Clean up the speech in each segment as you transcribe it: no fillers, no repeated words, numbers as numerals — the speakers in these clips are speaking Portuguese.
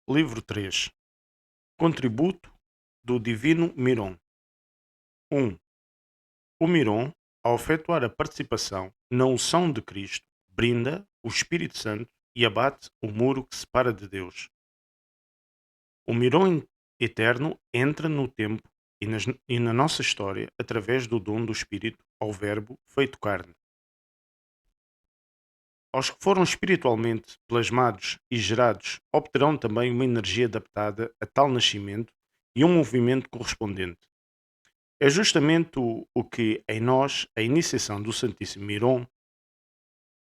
Livro 3. Contributo do Divino Miron. 1. O Miron, ao efetuar a participação na unção de Cristo, brinda o Espírito Santo e abate o muro que separa de Deus. O Miron eterno entra no tempo e na nossa história através do dom do Espírito ao Verbo feito carne. Aos que foram espiritualmente plasmados e gerados, obterão também uma energia adaptada a tal nascimento e um movimento correspondente. É justamente o que em nós a iniciação do Santíssimo Miron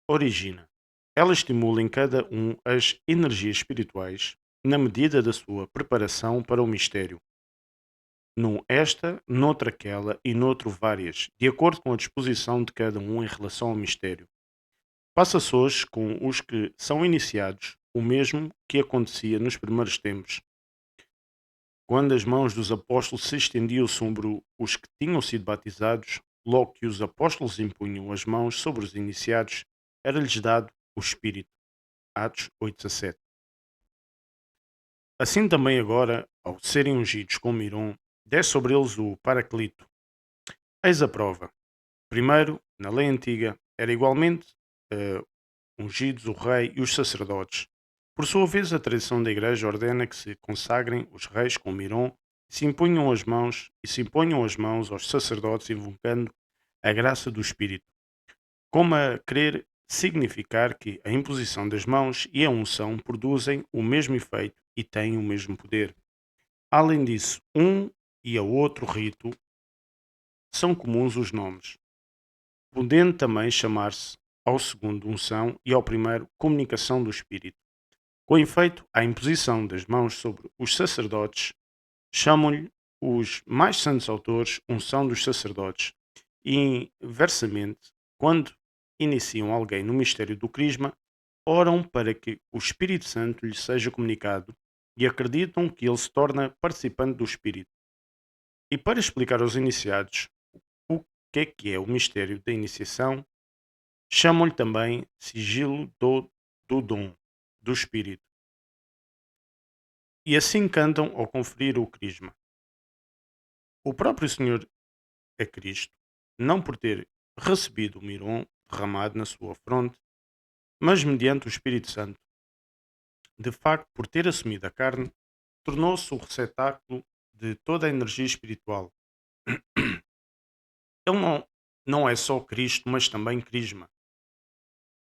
origina. Ela estimula em cada um as energias espirituais na medida da sua preparação para o mistério. Num esta, noutra aquela e noutro várias, de acordo com a disposição de cada um em relação ao mistério. Passa-se hoje com os que são iniciados o mesmo que acontecia nos primeiros tempos, quando as mãos dos apóstolos se estendiam sobre os que tinham sido batizados, logo que os apóstolos impunham as mãos sobre os iniciados, era-lhes dado o Espírito. Atos 8,17. Assim também agora, ao serem ungidos com Miron, desce sobre eles o Paraclito. Eis a prova. Primeiro, na lei antiga, era igualmente eh, ungidos o rei e os sacerdotes. Por sua vez, a tradição da Igreja ordena que se consagrem os reis com Miron se imponham as mãos aos sacerdotes invocando a graça do Espírito, como a querer significar que a imposição das mãos e a unção produzem o mesmo efeito e têm o mesmo poder. Além disso, um e a outro rito são comuns os nomes, podendo também chamar-se ao segundo unção e ao primeiro comunicação do Espírito. Com efeito, a imposição das mãos sobre os sacerdotes chamam-lhe os mais santos autores unção dos sacerdotes e, inversamente, quando iniciam alguém no mistério do Crisma, oram para que o Espírito Santo lhe seja comunicado e acreditam que ele se torna participante do Espírito. E para explicar aos iniciados o que é o mistério da iniciação, chamam-lhe também sigilo do dom do Espírito. E assim cantam ao conferir o Crisma. O próprio Senhor é Cristo, não por ter recebido o Miron derramado na sua fronte, mas mediante o Espírito Santo. De facto, por ter assumido a carne, tornou-se o receptáculo de toda a energia espiritual. Ele não é só Cristo, mas também Crisma.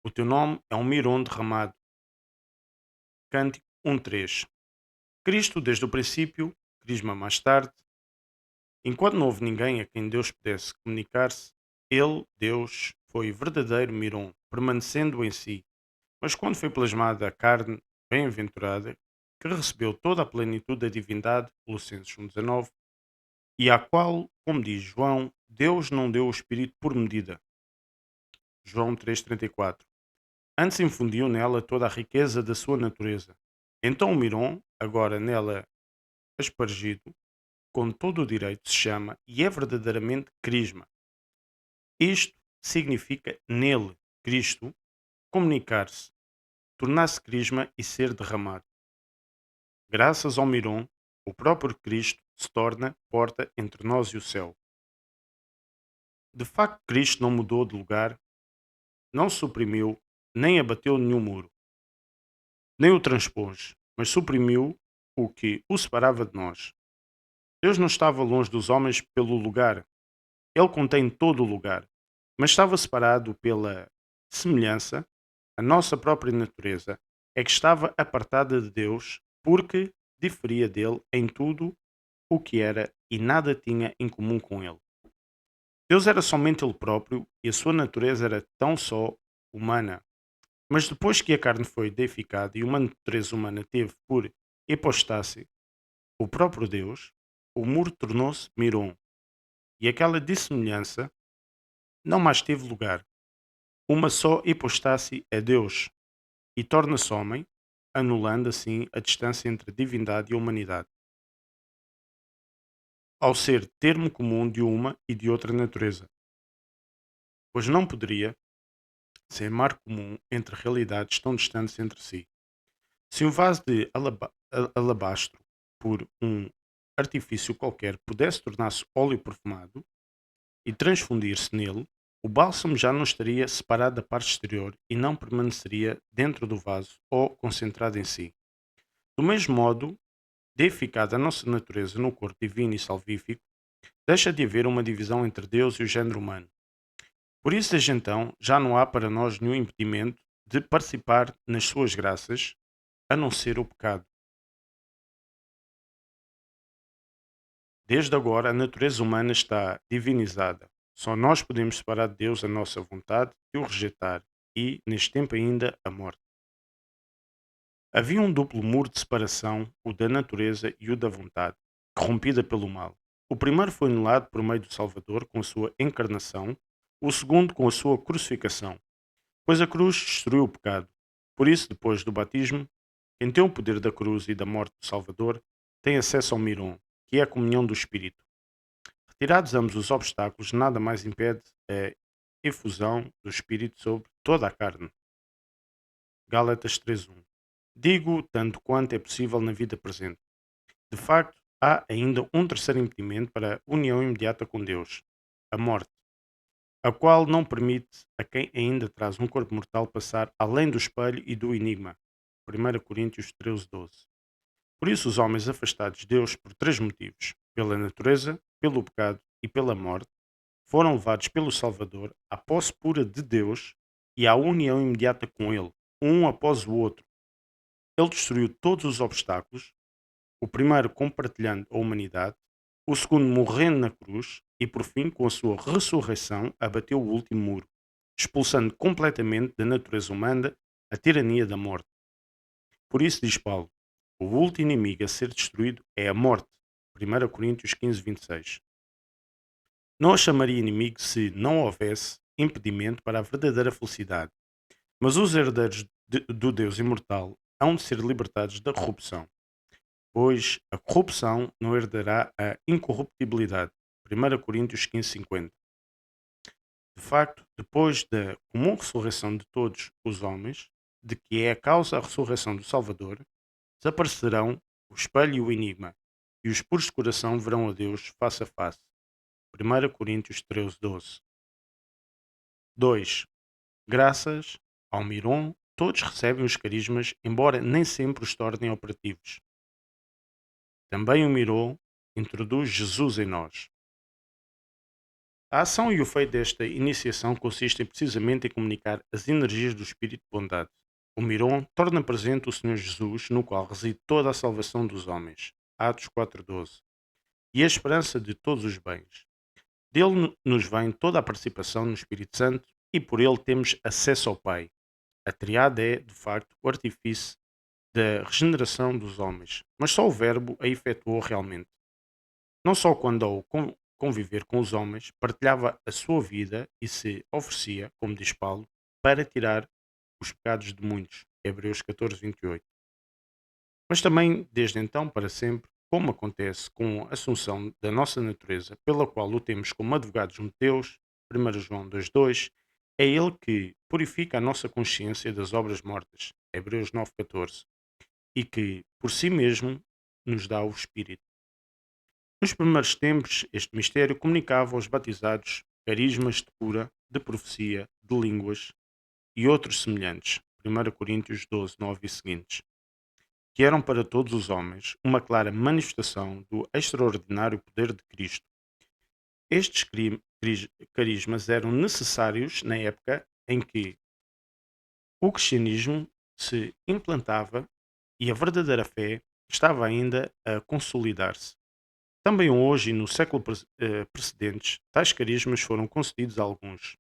O teu nome é um Miron derramado. Cântico 1:3. Cristo desde o princípio, Crisma mais tarde. Enquanto não houve ninguém a quem Deus pudesse comunicar-se, ele, Deus, foi verdadeiro Miron, permanecendo em si. Mas quando foi plasmada a carne bem-aventurada, que recebeu toda a plenitude da divindade, Colossenses 1,19, e à qual, como diz João, Deus não deu o Espírito por medida, João 3,34. Antes infundiu nela toda a riqueza da sua natureza. Então o Miron, agora nela aspargido, com todo o direito se chama e é verdadeiramente Crisma. Isto significa nele, Cristo, comunicar-se, tornar-se Crisma e ser derramado. Graças ao Miron, o próprio Cristo se torna porta entre nós e o céu. De facto, Cristo não mudou de lugar, não suprimiu, nem abateu nenhum muro, nem o transpôs, mas suprimiu o que o separava de nós. Deus não estava longe dos homens pelo lugar, ele contém todo o lugar, mas estava separado pela semelhança, a nossa própria natureza é que estava apartada de Deus porque diferia dele em tudo o que era e nada tinha em comum com ele. Deus era somente ele próprio e a sua natureza era tão só humana. Mas depois que a carne foi deificada e uma natureza humana teve por hipostáse o próprio Deus, o muro tornou-se Miron e aquela dissemelhança não mais teve lugar. Uma só hipostáse é Deus e torna-se homem, anulando assim a distância entre a divindade e a humanidade, ao ser termo comum de uma e de outra natureza, pois não poderia ser mar comum entre realidades tão distantes entre si. Se um vaso de alabastro por um artifício qualquer pudesse tornar-se óleo perfumado e transfundir-se nele, o bálsamo já não estaria separado da parte exterior e não permaneceria dentro do vaso ou concentrado em si. Do mesmo modo, deificada a nossa natureza no corpo divino e salvífico, deixa de haver uma divisão entre Deus e o género humano. Por isso, desde então, já não há para nós nenhum impedimento de participar nas suas graças, a não ser o pecado. Desde agora, a natureza humana está divinizada. Só nós podemos separar de Deus a nossa vontade e o rejeitar, e, neste tempo ainda, a morte. Havia um duplo muro de separação, o da natureza e o da vontade, corrompida pelo mal. O primeiro foi anulado por meio do Salvador com a sua encarnação, o segundo com a sua crucificação, pois a cruz destruiu o pecado. Por isso, depois do batismo, quem tem o poder da cruz e da morte do Salvador tem acesso ao Miron, que é a comunhão do Espírito. Retirados ambos os obstáculos, nada mais impede a efusão do Espírito sobre toda a carne. Gálatas 3:1. Digo tanto quanto é possível na vida presente. De facto, há ainda um terceiro impedimento para a união imediata com Deus, a morte, a qual não permite a quem ainda traz um corpo mortal passar além do espelho e do enigma. 1 Coríntios 13:12. Por isso, os homens afastados de Deus por três motivos: pela natureza, pelo pecado e pela morte, foram levados pelo Salvador à posse pura de Deus e à união imediata com Ele, um após o outro. Ele destruiu todos os obstáculos, o primeiro compartilhando a humanidade, o segundo morrendo na cruz e, por fim, com a sua ressurreição, abateu o último muro, expulsando completamente da natureza humana a tirania da morte. Por isso, diz Paulo, o último inimigo a ser destruído é a morte. 1 Coríntios 15:26. Não a chamaria inimigo se não houvesse impedimento para a verdadeira felicidade, mas os herdeiros do Deus imortal hão de ser libertados da corrupção, pois a corrupção não herdará a incorruptibilidade. 1 Coríntios 15:50. De facto, depois da comum ressurreição de todos os homens, de que é a causa a ressurreição do Salvador, desaparecerão o espelho e o enigma, e os puros de coração verão a Deus face a face. 1 Coríntios 13:12. 2. Graças ao Miron, todos recebem os carismas, embora nem sempre os tornem operativos. Também o Miron introduz Jesus em nós. A ação e o feito desta iniciação consistem precisamente em comunicar as energias do Espírito de bondade. O Miron torna presente o Senhor Jesus, no qual reside toda a salvação dos homens. Atos 4:12. E a esperança de todos os bens. Dele nos vem toda a participação no Espírito Santo e por ele temos acesso ao Pai. A triade é, de facto, o artifício da regeneração dos homens, mas só o Verbo a efetuou realmente. Não só quando ao conviver com os homens, partilhava a sua vida e se oferecia, como diz Paulo, para tirar os pecados de muitos. Hebreus 14:28. Mas também, desde então para sempre, como acontece com a assunção da nossa natureza, pela qual o temos como advogado junto de Deus, 1 João 2:2, é Ele que purifica a nossa consciência das obras mortas, Hebreus 9:14, e que, por si mesmo, nos dá o Espírito. Nos primeiros tempos, este mistério comunicava aos batizados carismas de cura, de profecia, de línguas e outros semelhantes, 1 Coríntios 12:9 e seguintes, que eram para todos os homens uma clara manifestação do extraordinário poder de Cristo. Estes carismas eram necessários na época em que o cristianismo se implantava e a verdadeira fé estava ainda a consolidar-se. Também hoje e no século precedentes, tais carismas foram concedidos a alguns.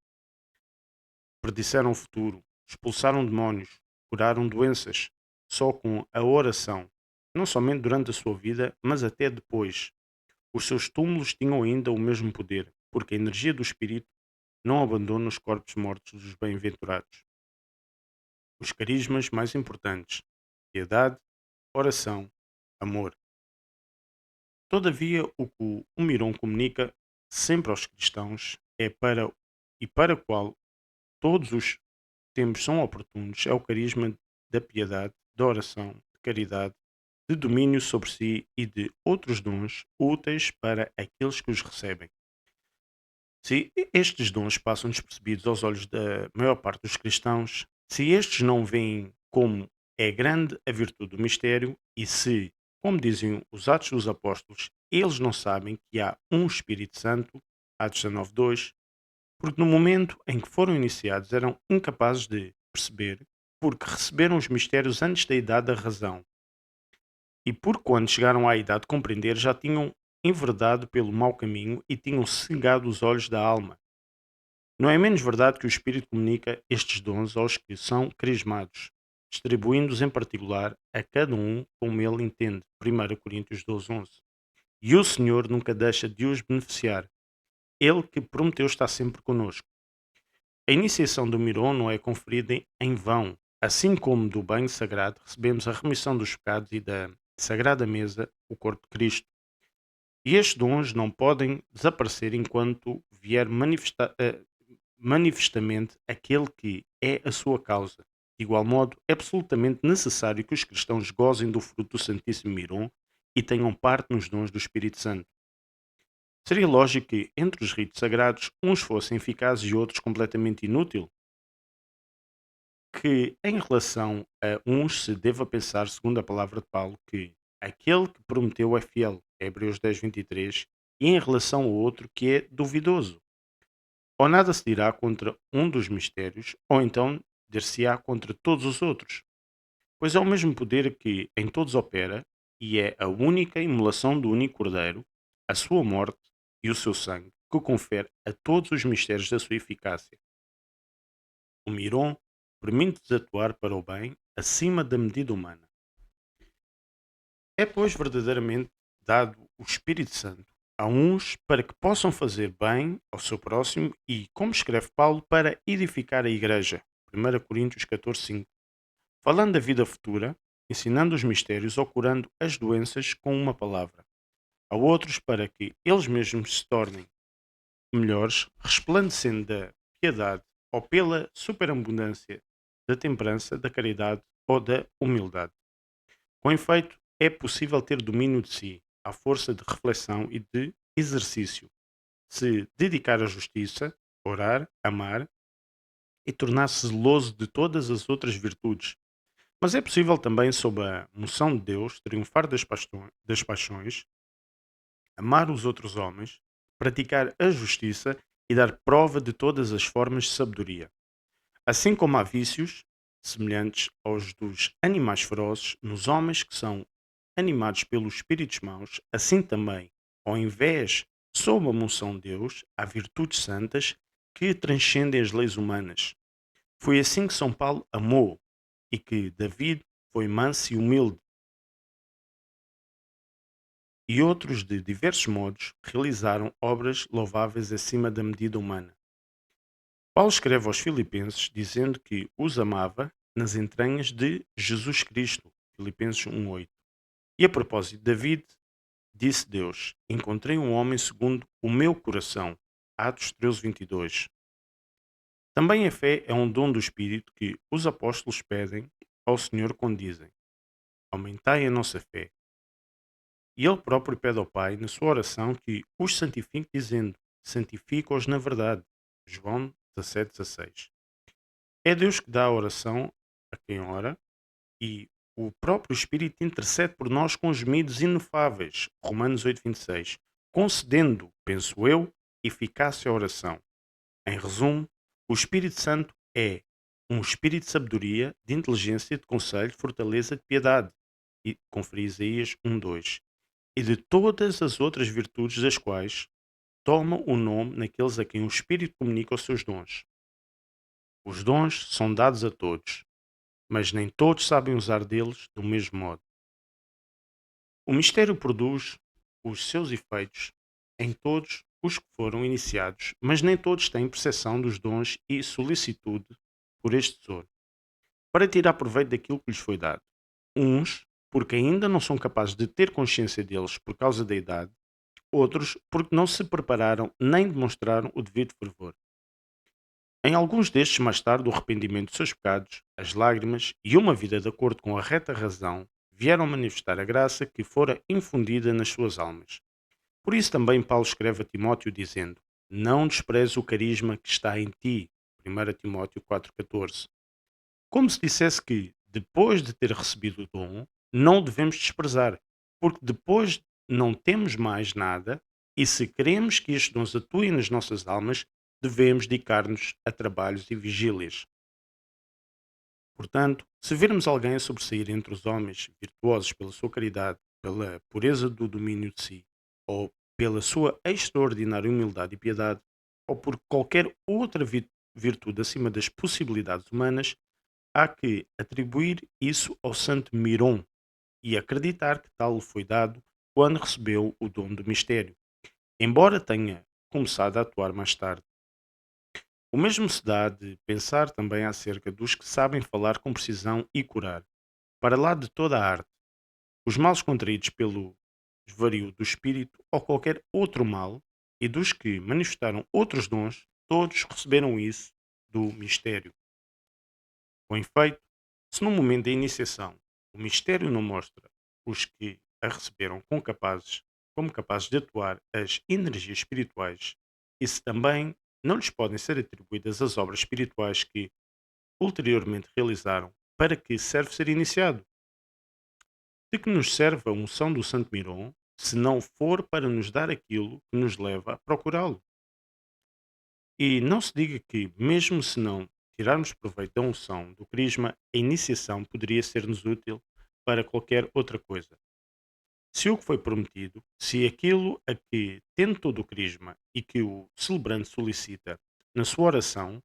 Predisseram o futuro, expulsaram demónios, curaram doenças, só com a oração, não somente durante a sua vida, mas até depois. Os seus túmulos tinham ainda o mesmo poder, porque a energia do Espírito não abandona os corpos mortos dos bem-aventurados. Os carismas mais importantes: piedade, oração, amor. Todavia, o que o Miron comunica sempre aos cristãos é para e para o qual todos os tempos são oportunos é o carisma da piedade, da oração, de caridade, de domínio sobre si e de outros dons úteis para aqueles que os recebem. Se estes dons passam despercebidos aos olhos da maior parte dos cristãos, se estes não veem como é grande a virtude do mistério e se, como dizem os Atos dos Apóstolos, eles não sabem que há um Espírito Santo, Atos 19:2, porque no momento em que foram iniciados eram incapazes de perceber, porque receberam os mistérios antes da idade da razão, e por quando chegaram à idade de compreender já tinham enverdado pelo mau caminho e tinham cegado os olhos da alma. Não é menos verdade que o Espírito comunica estes dons aos que são crismados, distribuindo-os em particular a cada um como ele entende. 1 Coríntios 12:11. E o Senhor nunca deixa de os beneficiar. Ele que prometeu está sempre conosco. A iniciação do Miron não é conferida em vão. Assim como do banho sagrado recebemos a remissão dos pecados e da sagrada mesa, o corpo de Cristo. E estes dons não podem desaparecer enquanto vier manifestamente aquele que é a sua causa. De igual modo, é absolutamente necessário que os cristãos gozem do fruto do Santíssimo Miron e tenham parte nos dons do Espírito Santo. Seria lógico que, entre os ritos sagrados, uns fossem eficazes e outros completamente inúteis? Que em relação a uns se deva pensar, segundo a palavra de Paulo, que aquele que prometeu é fiel, Hebreus 10:23, e em relação ao outro que é duvidoso. Ou nada se dirá contra um dos mistérios, ou então dir-se-á contra todos os outros. Pois é o mesmo poder que em todos opera, e é a única imolação do único Cordeiro, a sua morte e o seu sangue, que confere a todos os mistérios da sua eficácia. O Miron permite-nos atuar para o bem acima da medida humana. É, pois, verdadeiramente dado o Espírito Santo a uns para que possam fazer bem ao seu próximo e, como escreve Paulo, para edificar a Igreja. 1 Coríntios 14:5. Falando da vida futura, ensinando os mistérios ou curando as doenças com uma palavra. A outros para que eles mesmos se tornem melhores, resplandecendo da piedade ou pela superabundância da temperança, da caridade ou da humildade. Com efeito, é possível ter domínio de si, à força de reflexão e de exercício, se dedicar à justiça, orar, amar e tornar-se zeloso de todas as outras virtudes. Mas é possível também, sob a moção de Deus, triunfar das paixões, amar os outros homens, praticar a justiça e dar prova de todas as formas de sabedoria. Assim como há vícios, semelhantes aos dos animais ferozes, nos homens que são animados pelos espíritos maus, assim também, ao invés, sob a moção de Deus, há virtudes santas que transcendem as leis humanas. Foi assim que São Paulo amou e que David foi manso e humilde, e outros de diversos modos realizaram obras louváveis acima da medida humana. Paulo escreve aos Filipenses dizendo que os amava nas entranhas de Jesus Cristo. Filipenses 1:8. E a propósito de David, disse Deus: Encontrei um homem segundo o meu coração. Atos 13:22. Também a fé é um dom do Espírito que os apóstolos pedem ao Senhor quando dizem: Aumentai a nossa fé. E ele próprio pede ao Pai, na sua oração, que os santifique, dizendo: Santifica-os na verdade. João 17:16. É Deus que dá a oração a quem ora e o próprio Espírito intercede por nós com gemidos inefáveis. Romanos 8:26. Concedendo, penso eu, eficácia à oração. Em resumo, o Espírito Santo é um espírito de sabedoria, de inteligência, de conselho, de fortaleza, de piedade. E confere Isaías 1:2. E de todas as outras virtudes das quais toma o nome naqueles a quem o Espírito comunica os seus dons. Os dons são dados a todos, mas nem todos sabem usar deles do mesmo modo. O mistério produz os seus efeitos em todos os que foram iniciados, mas nem todos têm percepção dos dons e solicitude por este tesouro, para tirar proveito daquilo que lhes foi dado. Uns, porque ainda não são capazes de ter consciência deles por causa da idade, outros, porque não se prepararam nem demonstraram o devido fervor. Em alguns destes, mais tarde, o arrependimento dos seus pecados, as lágrimas e uma vida de acordo com a reta razão vieram manifestar a graça que fora infundida nas suas almas. Por isso também Paulo escreve a Timóteo dizendo: Não despreze o carisma que está em ti. 1 Timóteo 4,14. Como se dissesse que, depois de ter recebido o dom, não o devemos desprezar, porque depois não temos mais nada, e se queremos que estes dons atuem nas nossas almas, devemos dedicar-nos a trabalhos e vigílias. Portanto, se virmos alguém a sobressair entre os homens, virtuosos pela sua caridade, pela pureza do domínio de si, ou pela sua extraordinária humildade e piedade, ou por qualquer outra virtude acima das possibilidades humanas, há que atribuir isso ao santo Miron e acreditar que tal lhe foi dado quando recebeu o dom do mistério, embora tenha começado a atuar mais tarde. O mesmo se dá de pensar também acerca dos que sabem falar com precisão e curar, para lá de toda a arte, os males contraídos pelo desvario do espírito ou qualquer outro mal, e dos que manifestaram outros dons, todos receberam isso do mistério. Com efeito, se no momento da iniciação o mistério não mostra os que a receberam como capazes de atuar as energias espirituais, e se também não lhes podem ser atribuídas as obras espirituais que ulteriormente realizaram, para que serve ser iniciado? De que nos serve a unção do Santo Miron, se não for para nos dar aquilo que nos leva a procurá-lo? E não se diga que, mesmo se não tirarmos proveito da unção do Crisma, a iniciação poderia ser-nos útil para qualquer outra coisa. Se o que foi prometido, se aquilo a que tende todo o Crisma e que o celebrante solicita na sua oração,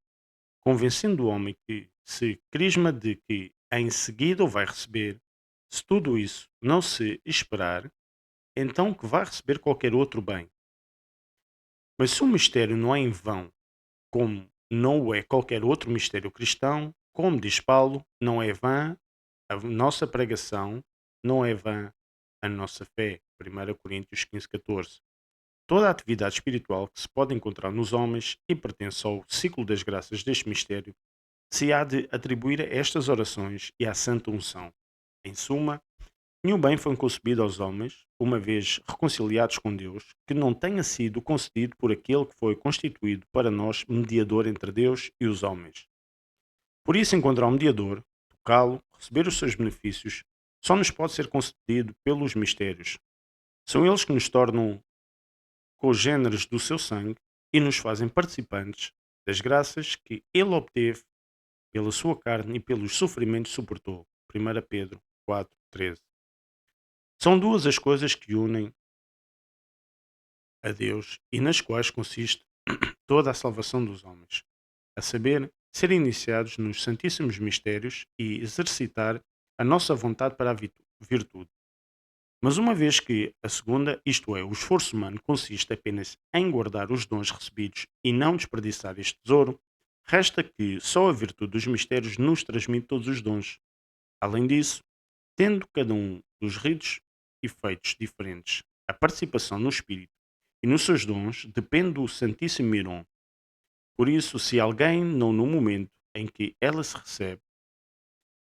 convencendo o homem que se Crisma de que em seguida o vai receber, se tudo isso não se esperar, então que vai receber qualquer outro bem. Mas se o mistério não é em vão, como não o é qualquer outro mistério cristão, como diz Paulo, não é vã a nossa pregação, não é vã a nossa fé. 1 Coríntios 15,14. Toda a atividade espiritual que se pode encontrar nos homens e pertence ao ciclo das graças deste mistério, se há de atribuir a estas orações e à santa unção. Em suma, nenhum bem foi concebido aos homens, uma vez reconciliados com Deus, que não tenha sido concedido por aquele que foi constituído para nós mediador entre Deus e os homens. Por isso, encontrar um mediador, tocá-lo, receber os seus benefícios, só nos pode ser concedido pelos mistérios. São eles que nos tornam cogêneres do seu sangue e nos fazem participantes das graças que ele obteve pela sua carne e pelos sofrimentos que suportou. 1 Pedro 4,13. São duas as coisas que unem a Deus e nas quais consiste toda a salvação dos homens, a saber, ser iniciados nos santíssimos mistérios e exercitar a nossa vontade para a virtude. Mas uma vez que a segunda, isto é, o esforço humano, consiste apenas em guardar os dons recebidos e não desperdiçar este tesouro, resta que só a virtude dos mistérios nos transmite todos os dons. Além disso, tendo cada um dos ritos e feitos diferentes, a participação no Espírito e nos seus dons depende do Santíssimo Miron. Por isso, se alguém não no momento em que ela se recebe,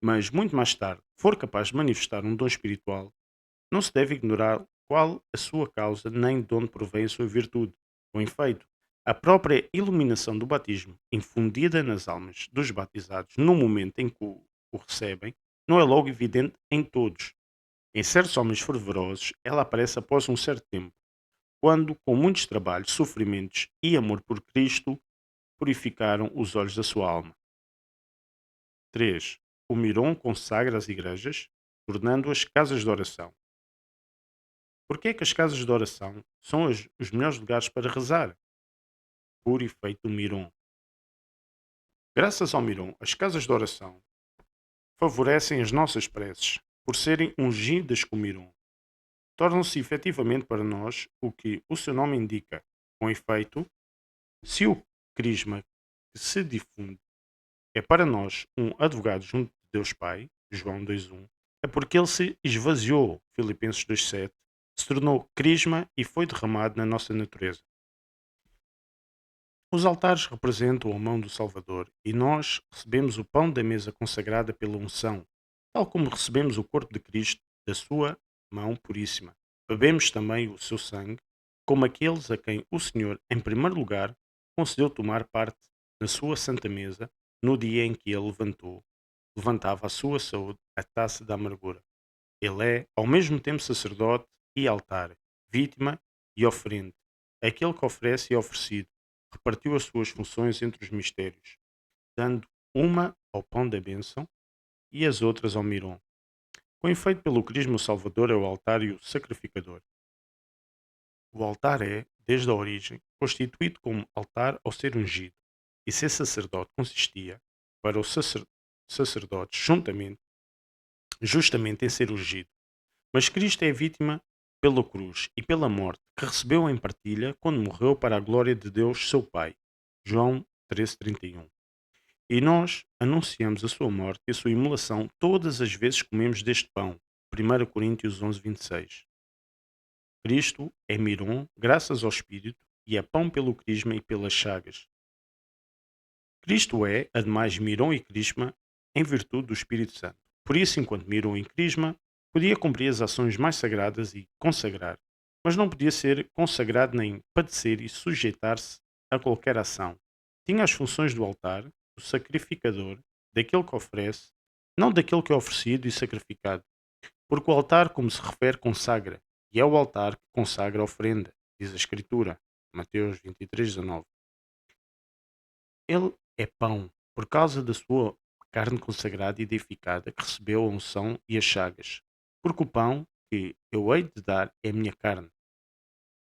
mas muito mais tarde, for capaz de manifestar um dom espiritual, não se deve ignorar qual a sua causa nem de onde provém a sua virtude. Com efeito, a própria iluminação do batismo, infundida nas almas dos batizados no momento em que o recebem, não é logo evidente em todos. Em certos homens fervorosos, ela aparece após um certo tempo, quando, com muitos trabalhos, sofrimentos e amor por Cristo, purificaram os olhos da sua alma. 3. O Miron consagra as igrejas, tornando-as casas de oração. Por que é que as casas de oração são os melhores lugares para rezar? Por efeito do Miron. Graças ao Miron, as casas de oração favorecem as nossas preces, por serem ungidas com Miron. Tornam-se efetivamente para nós o que o seu nome indica. Com efeito, se o crisma que se difunde é para nós um advogado junto de Deus Pai, João 2,1, é porque ele se esvaziou, Filipenses 2,7, se tornou crisma e foi derramado na nossa natureza. Os altares representam a mão do Salvador e nós recebemos o pão da mesa consagrada pela unção, tal como recebemos o corpo de Cristo da sua mão puríssima. Bebemos também o seu sangue, como aqueles a quem o Senhor, em primeiro lugar, concedeu tomar parte na sua santa mesa, no dia em que ele levantava à sua saúde a taça da amargura. Ele é, ao mesmo tempo, sacerdote e altar, vítima e oferente. É aquele que oferece e é oferecido. Repartiu as suas funções entre os mistérios, dando uma ao pão da bênção e as outras ao mirão. Com efeito, pelo Crisma, o Salvador é o altar e o sacrificador. O altar é, desde a origem, constituído como altar ao ser ungido, e ser sacerdote consistia, para os sacerdotes, justamente em ser ungido. Mas Cristo é vítima pela cruz e pela morte, que recebeu em partilha quando morreu para a glória de Deus, seu Pai. João 13:31. E nós anunciamos a sua morte e a sua imolação todas as vezes que comemos deste pão. 1 Coríntios 11:26. Cristo é Miron, graças ao Espírito, e é pão pelo crisma e pelas chagas. Cristo é, ademais, Miron e crisma em virtude do Espírito Santo. Por isso, enquanto Miron e crisma, podia cumprir as ações mais sagradas e consagrar, mas não podia ser consagrado nem padecer e sujeitar-se a qualquer ação. Tinha as funções do altar, do sacrificador, daquele que oferece, não daquele que é oferecido e sacrificado. Porque o altar, como se refere, consagra, e é o altar que consagra a oferenda, diz a Escritura, Mateus 23:19. Ele é pão, por causa da sua carne consagrada e edificada, que recebeu a unção e as chagas. Porque o pão que eu hei de dar é a minha carne,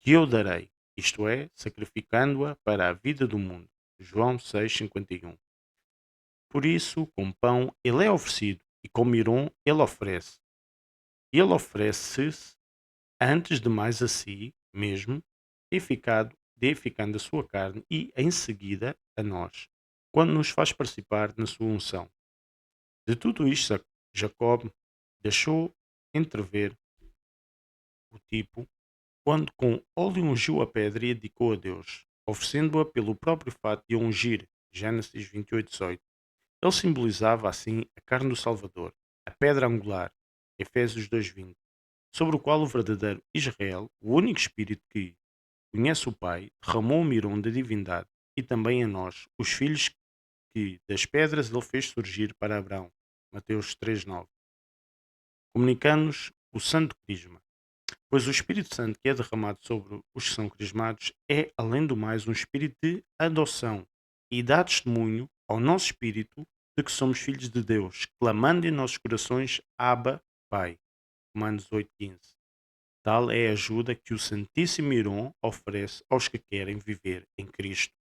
que eu darei, isto é, sacrificando-a para a vida do mundo. João 6:51. Por isso, com pão ele é oferecido, e com mirom ele oferece. Ele oferece-se antes de mais a si mesmo, deificando a sua carne e, em seguida, a nós, quando nos faz participar na sua unção. De tudo isto, Jacob deixou entrever o tipo, quando com óleo ungiu a pedra e a dedicou a Deus, oferecendo-a pelo próprio fato de a ungir. Gênesis 28:18. Ele simbolizava assim a carne do Salvador, a pedra angular. Efésios 2:20. Sobre o qual o verdadeiro Israel, o único Espírito que conhece o Pai, derramou o mirão da divindade, e também a nós, os filhos que das pedras ele fez surgir para Abraão. Mateus 3:9. Comunicando-nos o Santo Crisma. Pois o Espírito Santo que é derramado sobre os que são crismados é, além do mais, um espírito de adoção e dá testemunho ao nosso espírito de que somos filhos de Deus, clamando em nossos corações: Abba, Pai. Romanos 8:15. Tal é a ajuda que o Santíssimo Miron oferece aos que querem viver em Cristo.